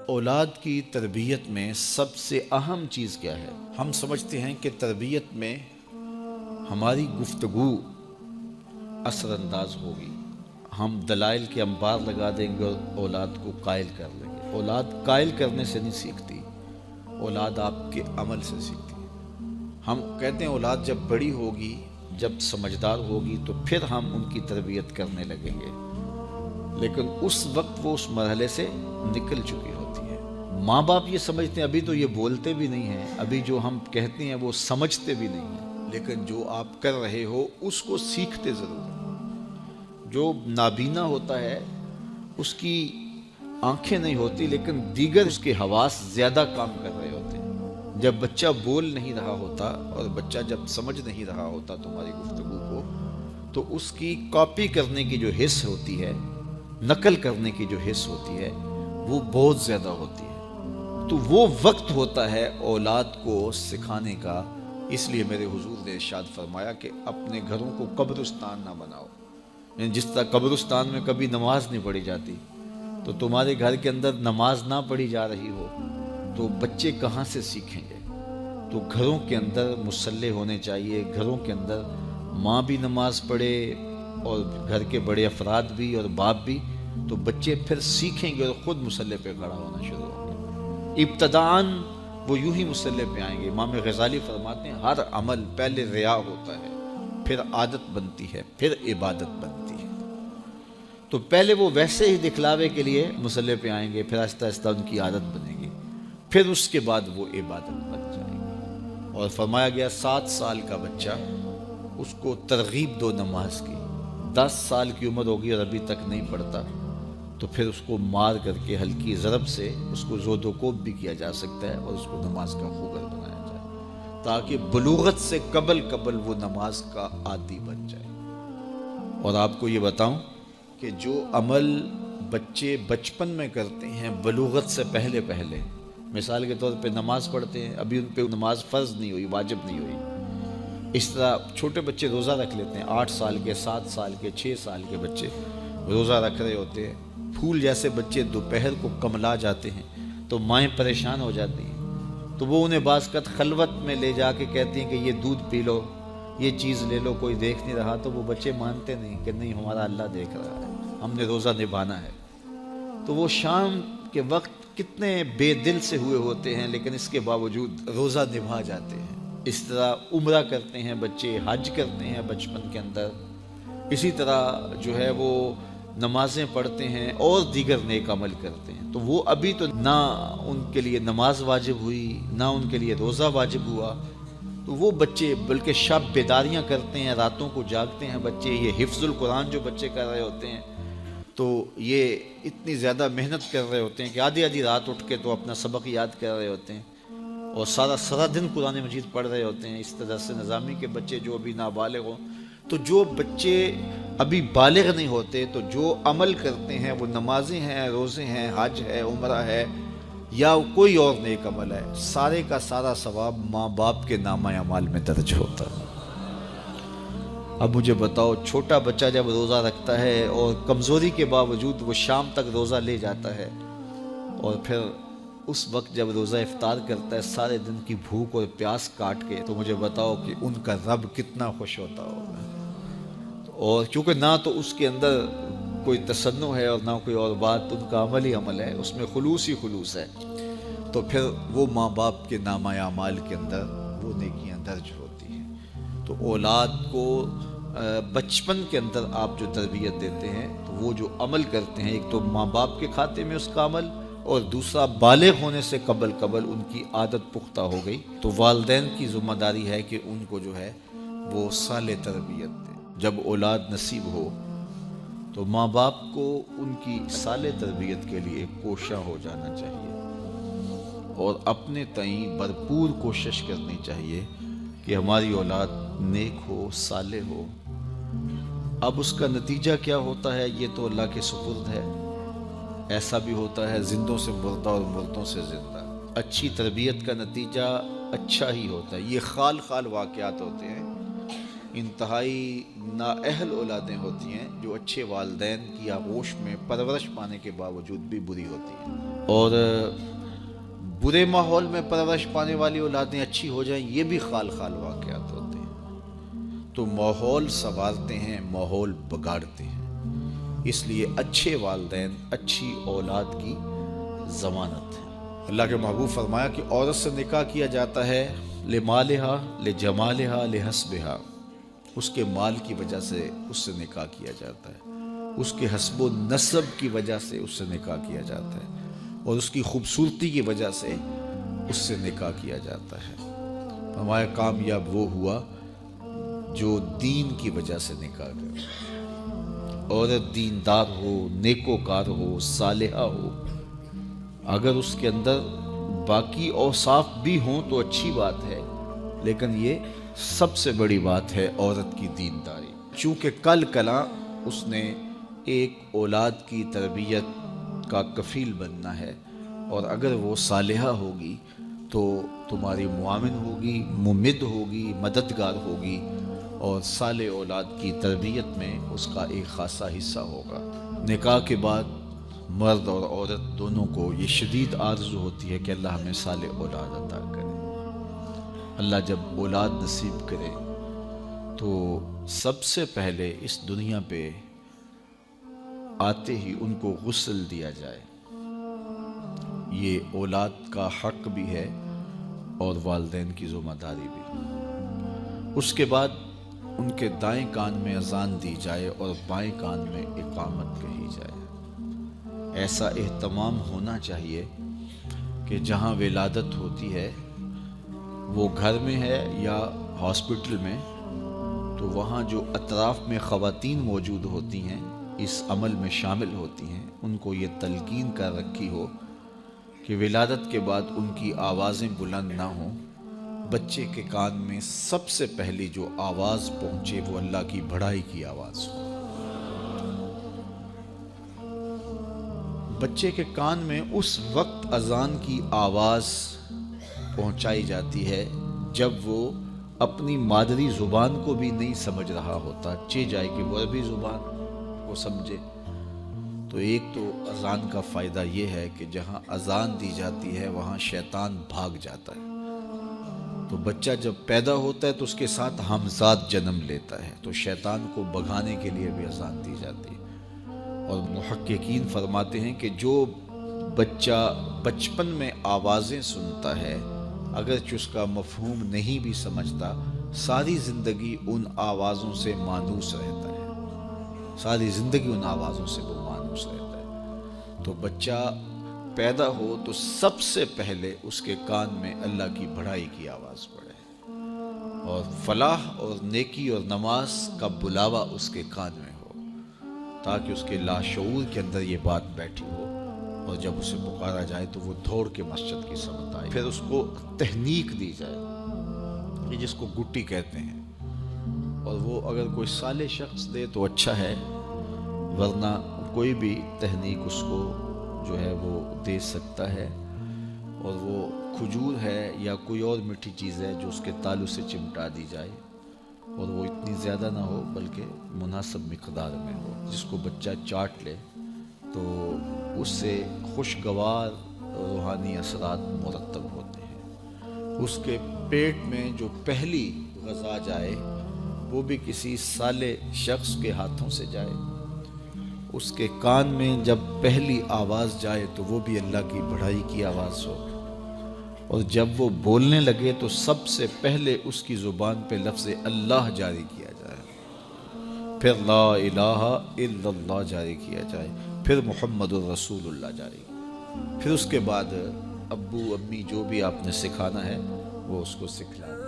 اولاد کی تربیت میں سب سے اہم چیز کیا ہے؟ ہم سمجھتے ہیں کہ تربیت میں ہماری گفتگو اثر انداز ہوگی، ہم دلائل کے انبار لگا دیں گے اور اولاد کو قائل کر لیں گے۔ اولاد قائل کرنے سے نہیں سیکھتی، اولاد آپ کے عمل سے سیکھتی ہے۔ ہم کہتے ہیں اولاد جب بڑی ہوگی، جب سمجھدار ہوگی تو پھر ہم ان کی تربیت کرنے لگیں گے، لیکن اس وقت وہ اس مرحلے سے نکل چکی ہوتی ہے۔ ماں باپ یہ سمجھتے ہیں ابھی تو یہ بولتے بھی نہیں ہیں، ابھی جو ہم کہتے ہیں وہ سمجھتے بھی نہیں ہیں، لیکن جو آپ کر رہے ہو اس کو سیکھتے ضرور ہیں۔ جو نابینا ہوتا ہے اس کی آنکھیں نہیں ہوتی، لیکن دیگر اس کے حواس زیادہ کام کر رہے ہوتے ہیں۔ جب بچہ بول نہیں رہا ہوتا اور بچہ جب سمجھ نہیں رہا ہوتا تمہاری گفتگو کو، تو اس کی کاپی کرنے کی جو حس ہوتی ہے، نقل کرنے کی جو حس ہوتی ہے، وہ بہت زیادہ ہوتی ہے۔ تو وہ وقت ہوتا ہے اولاد کو سکھانے کا۔ اس لیے میرے حضور نے ارشاد فرمایا کہ اپنے گھروں کو قبرستان نہ بناؤ۔ یعنی جس طرح قبرستان میں کبھی نماز نہیں پڑھی جاتی، تو تمہارے گھر کے اندر نماز نہ پڑھی جا رہی ہو تو بچے کہاں سے سیکھیں گے؟ تو گھروں کے اندر مصلی ہونے چاہیے، گھروں کے اندر ماں بھی نماز پڑھے اور گھر کے بڑے افراد بھی اور باپ بھی، تو بچے پھر سیکھیں گے اور خود مصلی پہ کھڑا ہونا شروع ہوں گے۔ ابتداءً وہ یوں ہی مصلی پہ آئیں گے۔ امام غزالی فرماتے ہیں ہر عمل پہلے ریا ہوتا ہے، پھر عادت بنتی ہے، پھر عبادت بنتی ہے۔ تو پہلے وہ ویسے ہی دکھلاوے کے لیے مصلی پہ آئیں گے، پھر آہستہ آہستہ ان کی عادت بنے گی، پھر اس کے بعد وہ عبادت بن جائے گی۔ اور فرمایا گیا 7 سال کا بچہ، اس کو ترغیب دو نماز کی۔ 10 سال کی عمر ہوگی اور ابھی تک نہیں پڑھتا، تو پھر اس کو مار کر کے ہلکی ضرب سے اس کو زود و کوب بھی کیا جا سکتا ہے اور اس کو نماز کا خوگر بنایا جائے، تاکہ بلوغت سے قبل وہ نماز کا عادی بن جائے۔ اور آپ کو یہ بتاؤں کہ جو عمل بچے بچپن میں کرتے ہیں بلوغت سے پہلے، مثال کے طور پہ نماز پڑھتے ہیں، ابھی ان پہ نماز فرض نہیں ہوئی، واجب نہیں ہوئی۔ اس طرح چھوٹے بچے روزہ رکھ لیتے ہیں، 8 سال کے، 7 سال کے، 6 سال کے بچے روزہ رکھ رہے ہوتے ہیں۔ پھول جیسے بچے دوپہر کو کملا جاتے ہیں تو مائیں پریشان ہو جاتی ہیں، تو وہ انہیں بعض وقت خلوت میں لے جا کے کہتی ہیں کہ یہ دودھ پی لو، یہ چیز لے لو، کوئی دیکھ نہیں رہا، تو وہ بچے مانتے نہیں کہ نہیں، ہمارا اللہ دیکھ رہا ہے، ہم نے روزہ نبھانا ہے۔ تو وہ شام کے وقت کتنے بے دل سے ہوئے ہوتے ہیں، لیکن اس کے باوجود روزہ نبھا جاتے ہیں۔ اس طرح عمرہ کرتے ہیں بچے، حج کرتے ہیں بچپن کے اندر، اسی طرح جو ہے وہ نمازیں پڑھتے ہیں اور دیگر نیک عمل کرتے ہیں۔ تو وہ ابھی تو نہ ان کے لیے نماز واجب ہوئی، نہ ان کے لیے روزہ واجب ہوا، تو وہ بچے بلکہ شب بیداریاں کرتے ہیں، راتوں کو جاگتے ہیں بچے۔ یہ حفظ القرآن جو بچے کر رہے ہوتے ہیں، تو یہ اتنی زیادہ محنت کر رہے ہوتے ہیں کہ آدھی رات اٹھ کے تو اپنا سبق یاد کر رہے ہوتے ہیں اور سارا دن قرآن مجید پڑھ رہے ہوتے ہیں۔ اس طرح سے نظامی کے بچے جو ابھی نابالغ ہوں، تو جو بچے ابھی بالغ نہیں ہوتے، تو جو عمل کرتے ہیں وہ نمازیں ہیں، روزے ہیں، حج ہے، عمرہ ہے، یا کوئی اور نیک عمل ہے، سارے کا سارا ثواب ماں باپ کے نامہ اعمال میں درج ہوتا ہے۔ اب مجھے بتاؤ، چھوٹا بچہ جب روزہ رکھتا ہے اور کمزوری کے باوجود وہ شام تک روزہ لے جاتا ہے، اور پھر اس وقت جب روزہ افطار کرتا ہے سارے دن کی بھوک اور پیاس کاٹ کے، تو مجھے بتاؤ کہ ان کا رب کتنا خوش ہوتا ہوگا۔ اور چونکہ نہ تو اس کے اندر کوئی تصنع ہے اور نہ کوئی اور بات، ان کا عمل ہی عمل ہے، اس میں خلوص ہی خلوص ہے، تو پھر وہ ماں باپ کے نامہ اعمال کے اندر وہ نیکیاں درج ہوتی ہیں۔ تو اولاد کو بچپن کے اندر آپ جو تربیت دیتے ہیں، تو وہ جو عمل کرتے ہیں، ایک تو ماں باپ کے کھاتے میں اس کا عمل، اور دوسرا بالغ ہونے سے قبل ان کی عادت پختہ ہو گئی، تو والدین کی ذمہ داری ہے کہ ان کو جو ہے وہ صالح تربیت دیں۔ جب اولاد نصیب ہو تو ماں باپ کو ان کی صالح تربیت کے لیے کوشاں ہو جانا چاہیے اور اپنے تئیں بھرپور کوشش کرنی چاہیے کہ ہماری اولاد نیک ہو، صالح ہو۔ اب اس کا نتیجہ کیا ہوتا ہے یہ تو اللہ کے سپرد ہے۔ ایسا بھی ہوتا ہے زندوں سے مردہ اور مردوں سے زندہ۔ اچھی تربیت کا نتیجہ اچھا ہی ہوتا ہے۔ یہ خال واقعات ہوتے ہیں، انتہائی نااہل اولادیں ہوتی ہیں جو اچھے والدین کی آغوش میں پرورش پانے کے باوجود بھی بری ہوتی ہیں، اور برے ماحول میں پرورش پانے والی اولادیں اچھی ہو جائیں یہ بھی خال خال واقعات ہوتے ہیں۔ تو ماحول سنوارتے ہیں، ماحول بگاڑتے ہیں، اس لیے اچھے والدین اچھی اولاد کی ضمانت ہے۔ اللہ کے محبوب فرمایا کہ عورت سے نکاح کیا جاتا ہے لمالہا، لجمالہا، لحسبہا، اس کے مال کی وجہ سے اس سے نکاح کیا جاتا ہے، اس کے حسب و نسب کی وجہ سے اس سے نکاح کیا جاتا ہے، اور اس کی خوبصورتی کی وجہ سے اس سے نکاح کیا جاتا ہے۔ فرمایا کامیاب وہ ہوا جو دین کی وجہ سے نکاح کرے، عورت دیندار ہو، نیکوکار ہو، صالحہ ہو، اگر اس کے اندر باقی اوصاف بھی ہوں تو اچھی بات ہے، لیکن یہ سب سے بڑی بات ہے عورت کی دینداری، چونکہ کل کلاں اس نے ایک اولاد کی تربیت کا کفیل بننا ہے، اور اگر وہ صالحہ ہوگی تو تمہاری معاون ہوگی، ممد ہوگی، مددگار ہوگی، اور صالح اولاد کی تربیت میں اس کا ایک خاصا حصہ ہوگا۔ نکاح کے بعد مرد اور عورت دونوں کو یہ شدید آرزو ہوتی ہے کہ اللہ ہمیں صالح اولاد عطا کرے۔ اللہ جب اولاد نصیب کرے تو سب سے پہلے اس دنیا پہ آتے ہی ان کو غسل دیا جائے، یہ اولاد کا حق بھی ہے اور والدین کی ذمہ داری بھی۔ اس کے بعد ان کے دائیں کان میں اذان دی جائے اور بائیں کان میں اقامت کہی جائے۔ ایسا اہتمام ہونا چاہیے کہ جہاں ولادت ہوتی ہے وہ گھر میں ہے یا ہاسپٹل میں، تو وہاں جو اطراف میں خواتین موجود ہوتی ہیں، اس عمل میں شامل ہوتی ہیں، ان کو یہ تلقین کر رکھی ہو کہ ولادت کے بعد ان کی آوازیں بلند نہ ہوں، بچے کے کان میں سب سے پہلی جو آواز پہنچے وہ اللہ کی بڑائی کی آواز ہو۔ بچے کے کان میں اس وقت اذان کی آواز پہنچائی جاتی ہے جب وہ اپنی مادری زبان کو بھی نہیں سمجھ رہا ہوتا، چہ جائے کہ وہ عربی زبان کو سمجھے۔ تو ایک تو اذان کا فائدہ یہ ہے کہ جہاں اذان دی جاتی ہے وہاں شیطان بھاگ جاتا ہے، تو بچہ جب پیدا ہوتا ہے تو اس کے ساتھ ہمزاد جنم لیتا ہے، تو شیطان کو بھگانے کے لیے بھی اذان دی جاتی ہے۔ اور محققین فرماتے ہیں کہ جو بچہ بچپن میں آوازیں سنتا ہے، اگرچہ اس کا مفہوم نہیں بھی سمجھتا، ساری زندگی ان آوازوں سے مانوس رہتا ہے، ساری زندگی ان آوازوں سے وہ مانوس رہتا ہے۔ تو بچہ پیدا ہو تو سب سے پہلے اس کے کان میں اللہ کی بڑائی کی آواز پڑے، اور فلاح اور نیکی اور نماز کا بلاوا اس کے کان میں ہو، تاکہ اس کے لاشعور کے اندر یہ بات بیٹھی ہو، اور جب اسے پکارا جائے تو وہ دوڑ کے مسجد کی سمت آئے۔ پھر اس کو تہنیک دی جائے، یہ جس کو گٹی کہتے ہیں، اور وہ اگر کوئی صالح شخص دے تو اچھا ہے، ورنہ کوئی بھی تہنیک اس کو جو ہے وہ دے سکتا ہے، اور وہ کھجور ہے یا کوئی اور میٹھی چیز ہے جو اس کے تالو سے چمٹا دی جائے، اور وہ اتنی زیادہ نہ ہو بلکہ مناسب مقدار میں ہو، جس کو بچہ چاٹ لے تو اس سے خوشگوار روحانی اثرات مرتب ہوتے ہیں۔ اس کے پیٹ میں جو پہلی غذا جائے وہ بھی کسی صالح شخص کے ہاتھوں سے جائے، اس کے کان میں جب پہلی آواز جائے تو وہ بھی اللہ کی بڑائی کی آواز ہو، اور جب وہ بولنے لگے تو سب سے پہلے اس کی زبان پہ لفظ اللہ جاری کیا جائے، پھر لا الہ الا اللہ جاری کیا جائے، پھر محمد الرسول اللہ جاری، پھر اس کے بعد ابو امی جو بھی آپ نے سکھانا ہے وہ اس کو سکھلا دیں۔